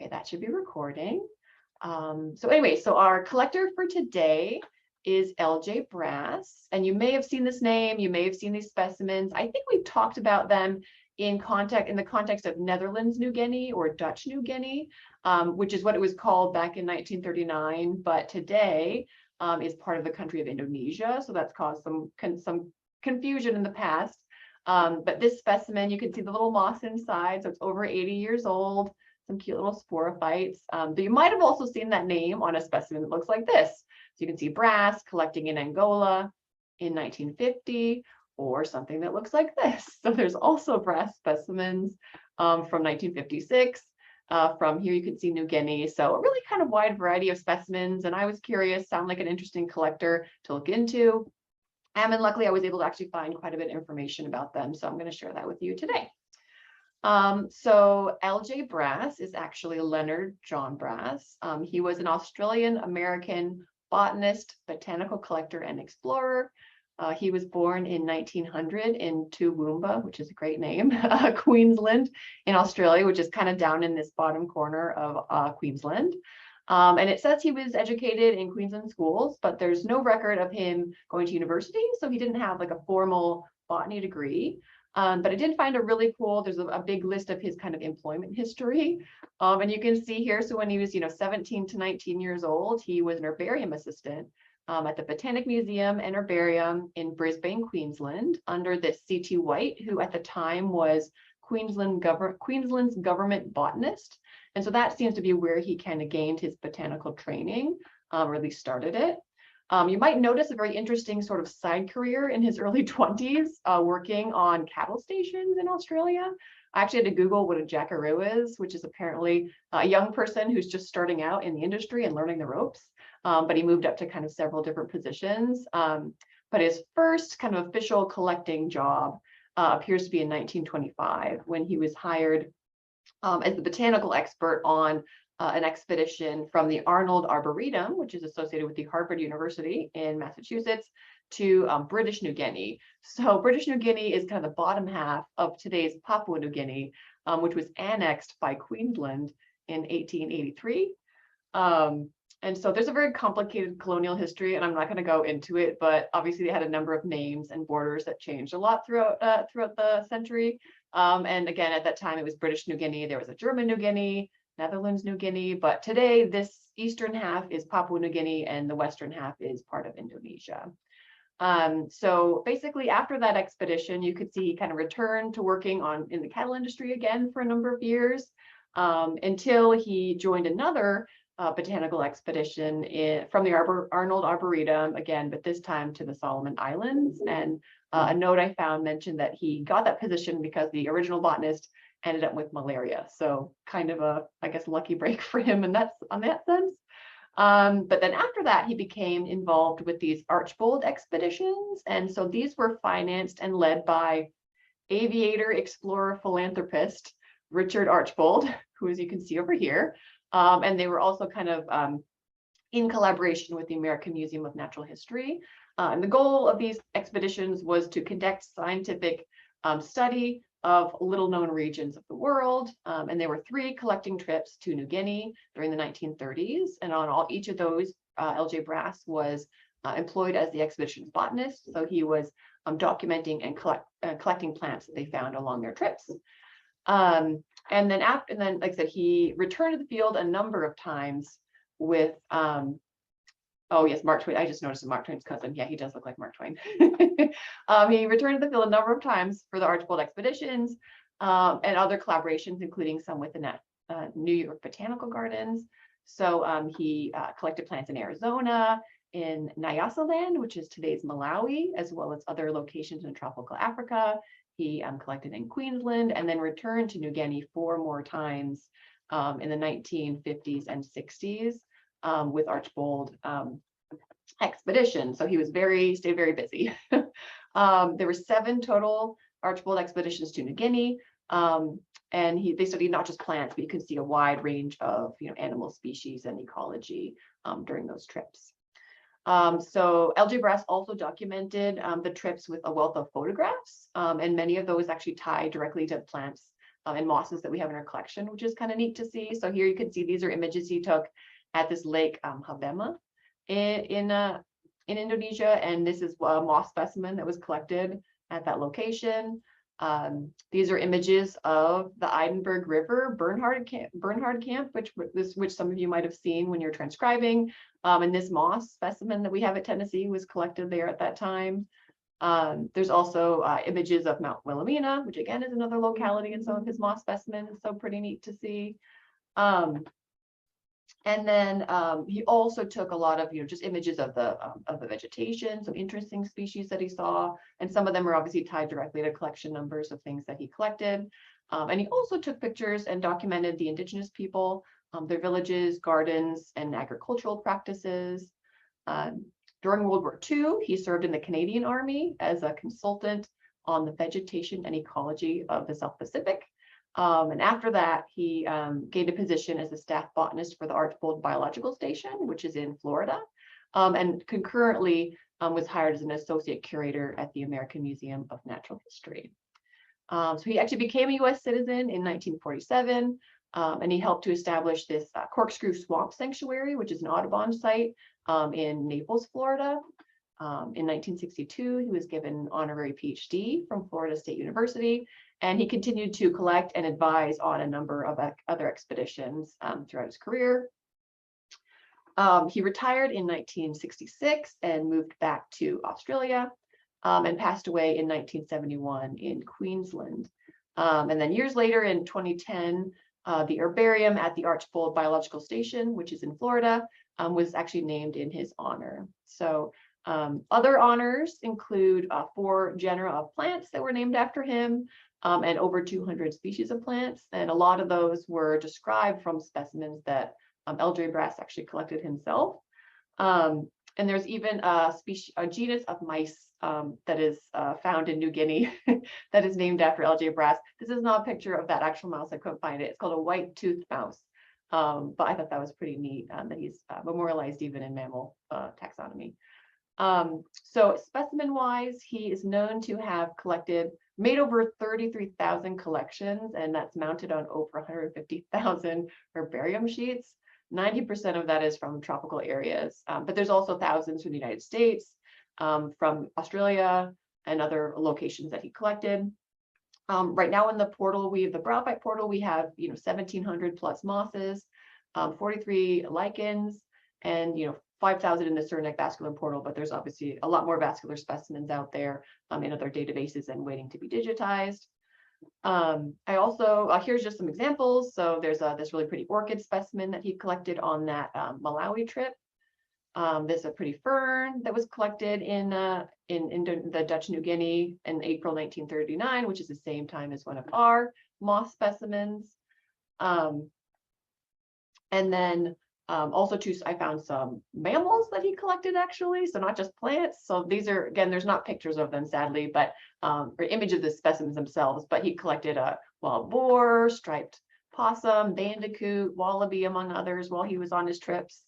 Okay, that should be recording. So anyway, so our collector for today is LJ Brass, and you may have seen this name, you may have seen these specimens. I think we've talked about them in the context of Netherlands New Guinea or Dutch New Guinea, which is what it was called back in 1939, but today is part of the country of Indonesia, so that's caused some confusion in the past. But this specimen, you can see the little moss inside, so it's over 80 years old. Some cute little sporophytes. But you might have also seen that name on a specimen that looks like this. So you can see Brass collecting in Angola in 1950, or something that looks like this. So there's also Brass specimens from 1956. From here you can see New Guinea. So a really kind of wide variety of specimens. And I was curious, sound like an interesting collector to look into. And luckily I was able to actually find quite a bit of information about them. So I'm going to share that with you today. So LJ Brass is actually Leonard John Brass. He was an Australian-American botanist, botanical collector, and explorer. He was born in 1900 in Toowoomba, which is a great name, Queensland in Australia, which is kind of down in this bottom corner of Queensland. And it says he was educated in Queensland schools, but there's no record of him going to university. So he didn't have like a formal botany degree. But I did find a really cool, there's a big list of his kind of employment history. And you can see here, so when he was, 17 to 19 years old, he was an herbarium assistant at the Botanic Museum and Herbarium in Brisbane, Queensland, under this C.T. White, who at the time was Queensland's government botanist. And so that seems to be where he kind of gained his botanical training, or at least started it. You might notice a very interesting sort of side career in his early 20s, working on cattle stations in Australia. I actually had to Google what a jackaroo is, which is apparently a young person who's just starting out in the industry and learning the ropes. But he moved up to kind of several different positions. But his first kind of official collecting job appears to be in 1925, when he was hired as the botanical expert on an expedition from the Archbold, which is associated with the Harvard University in Massachusetts, to British New Guinea. So British New Guinea is kind of the bottom half of today's Papua New Guinea, which was annexed by Queensland in 1883. And so there's a very complicated colonial history, and I'm not going to go into it, but obviously they had a number of names and borders that changed a lot throughout the century. And again, at that time, it was British New Guinea. There was a German New Guinea, Netherlands New Guinea, but today this eastern half is Papua New Guinea and the western half is part of Indonesia. So basically after that expedition, you could see he kind of returned to working in the cattle industry again for a number of years, until he joined another botanical expedition from the Arnold Arboretum again, but this time to the Solomon Islands. And a note I found mentioned that he got that position because the original botanist ended up with malaria. So kind of a, I guess, lucky break for him in that sense. But then after that, he became involved with these Archbold Expeditions. And so these were financed and led by aviator, explorer, philanthropist, Richard Archbold, who, as you can see over here. And they were also kind of in collaboration with the American Museum of Natural History. And the goal of these expeditions was to conduct scientific study of little known regions of the world. And there were 3 collecting trips to New Guinea during the 1930s. And on each of those, LJ Brass was employed as the expedition's botanist. So he was documenting and collecting plants that they found along their trips. And then like I said, he returned to the field a number of times with, oh yes, Mark Twain. I just noticed Mark Twain's cousin. Yeah, he does look like Mark Twain. He returned to the field a number of times for the Archbold Expeditions and other collaborations, including some with the New York Botanical Gardens. So he collected plants in Arizona, in Nyasaland, which is today's Malawi, as well as other locations in tropical Africa. He collected in Queensland and then returned to New Guinea 4 more times in the 1950s and 60s with Archbold Expedition. So he was stayed very busy. There were 7 total Archbold Expeditions to New Guinea. And they studied not just plants, but you can see a wide range of animal species and ecology during those trips. So LJ Brass also documented the trips with a wealth of photographs, and many of those actually tie directly to plants and mosses that we have in our collection, which is kind of neat to see. So here you can see these are images he took at this lake Habema in Indonesia, and this is a moss specimen that was collected at that location. These are images of the Eidenberg River Bernhard Camp, which some of you might have seen when you're transcribing. And this moss specimen that we have at Tennessee was collected there at that time. There's also images of Mount Wilhelmina, which again is another locality in some of his moss specimens, so pretty neat to see. And then he also took a lot of, just images of the vegetation, some interesting species that he saw, and some of them are obviously tied directly to collection numbers of things that he collected. And he also took pictures and documented the indigenous people, their villages, gardens, and agricultural practices. During World War II, he served in the Canadian Army as a consultant on the vegetation and ecology of the South Pacific. And after that, he gained a position as a staff botanist for the Archbold Biological Station, which is in Florida, and concurrently was hired as an associate curator at the American Museum of Natural History. So he actually became a U.S. citizen in 1947, and he helped to establish this Corkscrew Swamp Sanctuary, which is an Audubon site in Naples, Florida. In 1962, he was given an honorary PhD from Florida State University, and he continued to collect and advise on a number of other expeditions throughout his career. He retired in 1966 and moved back to Australia and passed away in 1971 in Queensland. And then years later in 2010, the herbarium at the Archbold Biological Station, which is in Florida, was actually named in his honor. So other honors include 4 genera of plants that were named after him, and over 200 species of plants. And a lot of those were described from specimens that L.J. Brass actually collected himself. And there's even a genus of mice that is found in New Guinea that is named after L.J. Brass. This is not a picture of that actual mouse. I couldn't find it. It's called a white-toothed mouse. But I thought that was pretty neat that he's memorialized even in mammal taxonomy. So specimen-wise, he is known to have made over 33,000 collections, and that's mounted on over 150,000 herbarium sheets. 90% of that is from tropical areas, but there's also thousands from the United States, from Australia, and other locations that he collected. Right now in the portal, the Brownback portal, we have 1,700 plus mosses, 43 lichens, and 5,000 in the Cernak vascular portal, but there's obviously a lot more vascular specimens out there in other databases and waiting to be digitized. I also, here's just some examples. So there's this really pretty orchid specimen that he collected on that Malawi trip. There's a pretty fern that was collected in the Dutch New Guinea in April 1939, which is the same time as one of our moss specimens. And then also too, I found some mammals that he collected actually, so not just plants. So these are, again, there's not pictures of them sadly, but or images of the specimens themselves, but he collected a wild boar, striped possum, bandicoot, wallaby, among others, while he was on his trips.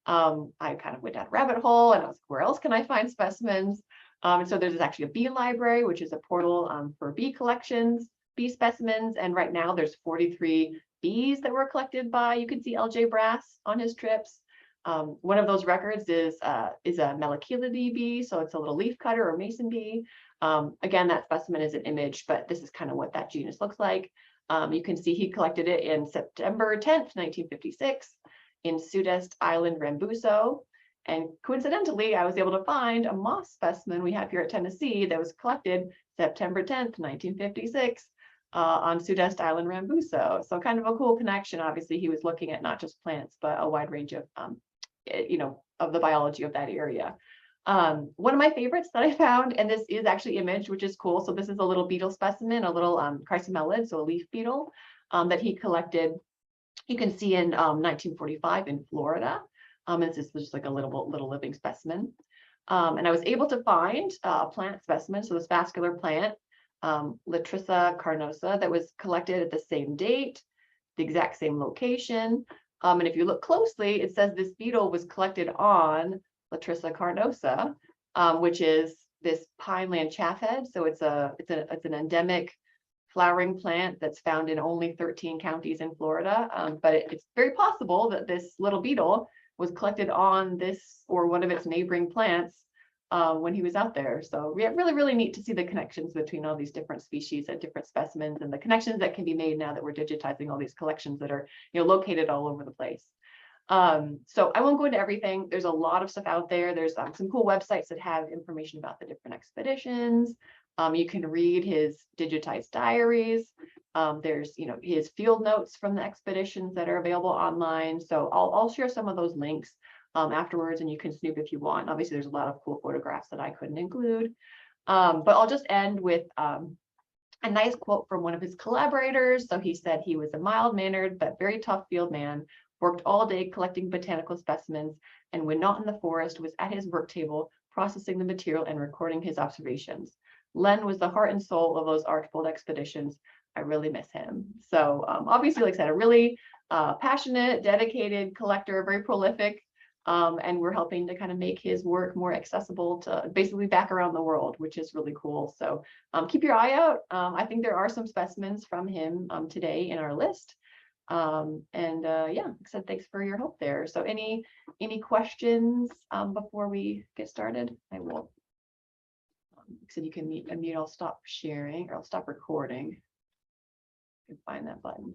I kind of went down a rabbit hole and I was like, where else can I find specimens? And so there's actually a bee library, which is a portal for bee collections, bee specimens, and right now there's 43 bees that were collected by, you can see L.J. Brass on his trips. One of those records is a Melachilidae bee, so it's a little leaf cutter or mason bee. Again, that specimen is an image, but this is kind of what that genus looks like. You can see he collected it in September 10th, 1956 in Sudest Island, Rambuso. And coincidentally, I was able to find a moss specimen we have here at Tennessee that was collected September 10th, 1956. On Sudest Island, Rambuso. So kind of a cool connection. Obviously, he was looking at not just plants, but a wide range of, of the biology of that area. One of my favorites that I found, and this is actually imaged, which is cool. So this is a little beetle specimen, a little chrysomelid, so a leaf beetle that he collected. You can see in 1945 in Florida. This is just like a little living specimen. And I was able to find a plant specimen, so this vascular plant, Latrissa carnosa, that was collected at the same date, the exact same location. And if you look closely, it says this beetle was collected on Latrissa carnosa, which is this pineland chaffhead. So it's an endemic flowering plant that's found in only 13 counties in Florida. But it's very possible that this little beetle was collected on this or one of its neighboring plants when he was out there. So yeah, really, really neat to see the connections between all these different species and different specimens, and the connections that can be made now that we're digitizing all these collections that are, you know, located all over the place. So I won't go into everything. There's a lot of stuff out there. There's some cool websites that have information about the different expeditions. You can read his digitized diaries. There's, you know, his field notes from the expeditions that are available online. So I'll share some of those links afterwards, and you can snoop if you want. Obviously, there's a lot of cool photographs that I couldn't include. But I'll just end with a nice quote from one of his collaborators. So he said he was a mild-mannered but very tough field man, worked all day collecting botanical specimens, and when not in the forest, was at his work table processing the material and recording his observations. Len was the heart and soul of those Archbold expeditions. I really miss him. So obviously, like I said, a really passionate, dedicated collector, very prolific, and we're helping to kind of make his work more accessible to basically back around the world, which is really cool. So keep your eye out. I think there are some specimens from him today in our list. Yeah, like I said, thanks for your help there. So any questions before we get started? I will. So you can unmute. I'll stop sharing, or I'll stop recording. You can find that button.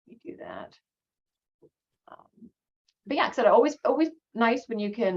Let me do that. But yeah, so always nice when you can